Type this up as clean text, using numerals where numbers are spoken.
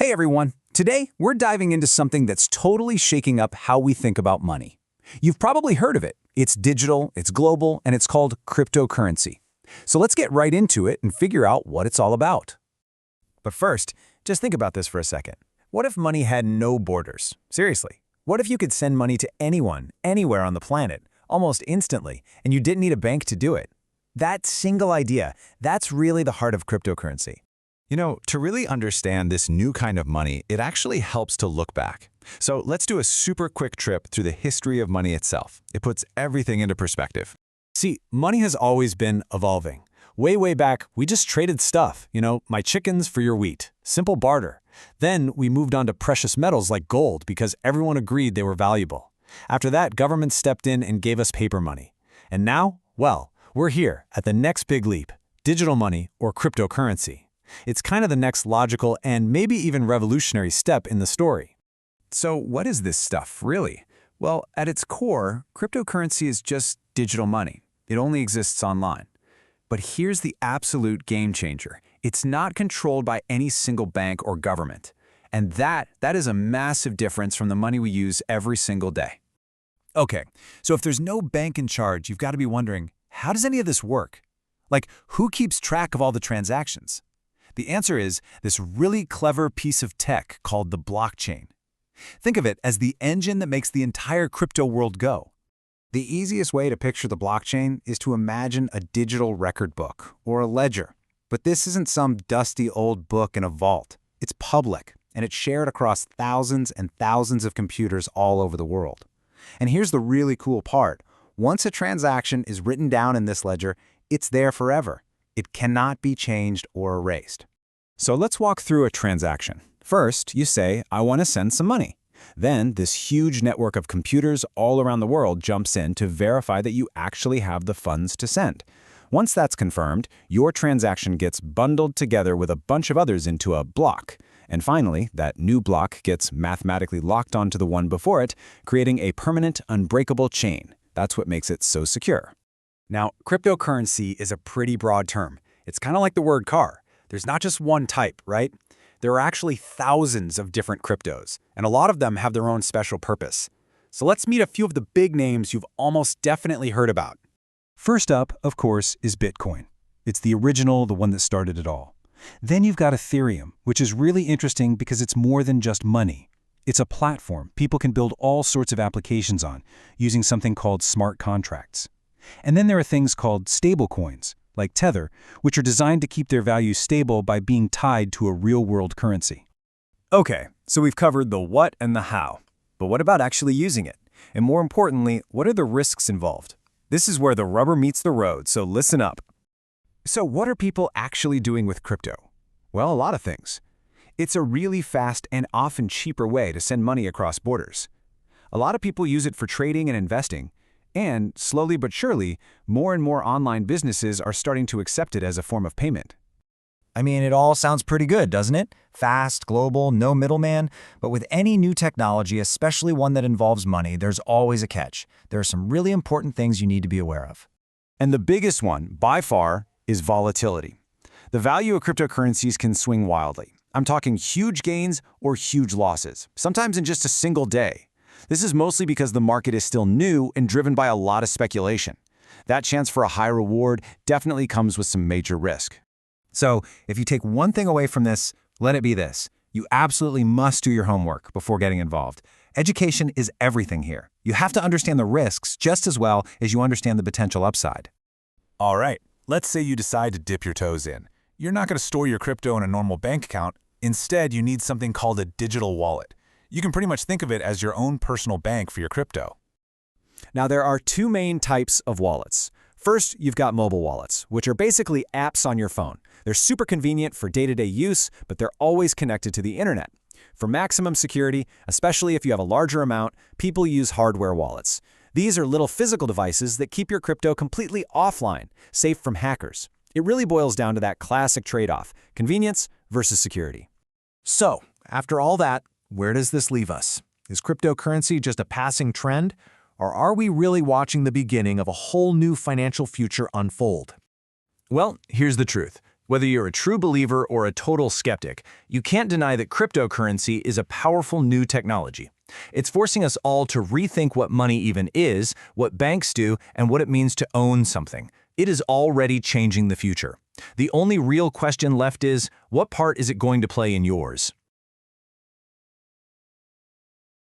Hey everyone! Today, we're diving into something that's totally shaking up how we think about money. You've probably heard of it. It's digital, it's global, and it's called cryptocurrency. So let's get right into it and figure out what it's all about. But first, just think about this for a second. What if money had no borders? Seriously, what if you could send money to anyone, anywhere on the planet, almost instantly, and you didn't need a bank to do it? That single idea, that's really the heart of cryptocurrency. You know, to really understand this new kind of money, it actually helps to look back. So let's do a super quick trip through the history of money itself. It puts everything into perspective. See, money has always been evolving. Way back, we just traded stuff, my chickens for your wheat. Simple barter. Then we moved on to precious metals like gold because everyone agreed they were valuable. After that, governments stepped in and gave us paper money. And now, well, we're here at the next big leap, digital money or cryptocurrency. It's kind of the next logical and maybe even revolutionary step in the story. So what is this stuff, really? Well, at its core, cryptocurrency is just digital money. It only exists online. But here's the absolute game changer. It's not controlled by any single bank or government. And that is a massive difference from the money we use every single day. Okay, so if there's no bank in charge, you've got to be wondering, how does any of this work? Like, who keeps track of all the transactions? The answer is this really clever piece of tech called the blockchain. Think of it as the engine that makes the entire crypto world go. The easiest way to picture the blockchain is to imagine a digital record book or a ledger. But this isn't some dusty old book in a vault. It's public, and it's shared across thousands and thousands of computers all over the world. And here's the really cool part. Once a transaction is written down in this ledger, it's there forever. It cannot be changed or erased. So let's walk through a transaction. First, you say, I want to send some money. Then, this huge network of computers all around the world jumps in to verify that you actually have the funds to send. Once that's confirmed, your transaction gets bundled together with a bunch of others into a block. And finally, that new block gets mathematically locked onto the one before it, creating a permanent, unbreakable chain. That's what makes it so secure. Now, cryptocurrency is a pretty broad term. It's kind of like the word car. There's not just one type, right? There are actually thousands of different cryptos, and a lot of them have their own special purpose. So let's meet a few of the big names you've almost definitely heard about. First up, of course, is Bitcoin. It's the original, the one that started it all. Then you've got Ethereum, which is really interesting because it's more than just money. It's a platform people can build all sorts of applications on, using something called smart contracts. And then there are things called stablecoins, like Tether, which are designed to keep their value stable by being tied to a real-world currency. Okay, so we've covered the what and the how. But what about actually using it? And more importantly, what are the risks involved? This is where the rubber meets the road, so listen up. So what are people actually doing with crypto? Well, a lot of things. It's a really fast and often cheaper way to send money across borders. A lot of people use it for trading and investing. And, slowly but surely, more and more online businesses are starting to accept it as a form of payment. I mean, it all sounds pretty good, doesn't it? Fast, global, no middleman. But with any new technology, especially one that involves money, there's always a catch. There are some really important things you need to be aware of. And the biggest one, by far, is volatility. The value of cryptocurrencies can swing wildly. I'm talking huge gains or huge losses, sometimes in just a single day. This is mostly because the market is still new and driven by a lot of speculation. That chance for a high reward definitely comes with some major risk. So, if you take one thing away from this, let it be this. You absolutely must do your homework before getting involved. Education is everything here. You have to understand the risks just as well as you understand the potential upside. All right, let's say you decide to dip your toes in. You're not going to store your crypto in a normal bank account. Instead, you need something called a digital wallet. You can pretty much think of it as your own personal bank for your crypto. Now, there are two main types of wallets. First, you've got mobile wallets, which are basically apps on your phone. They're super convenient for day-to-day use, but they're always connected to the internet. For maximum security, especially if you have a larger amount, people use hardware wallets. These are little physical devices that keep your crypto completely offline, safe from hackers. It really boils down to that classic trade-off, convenience versus security. So, after all that, where does this leave us? Is cryptocurrency just a passing trend? Or are we really watching the beginning of a whole new financial future unfold? Well, here's the truth. Whether you're a true believer or a total skeptic, you can't deny that cryptocurrency is a powerful new technology. It's forcing us all to rethink what money even is, what banks do, and what it means to own something. It is already changing the future. The only real question left is, what part is it going to play in yours?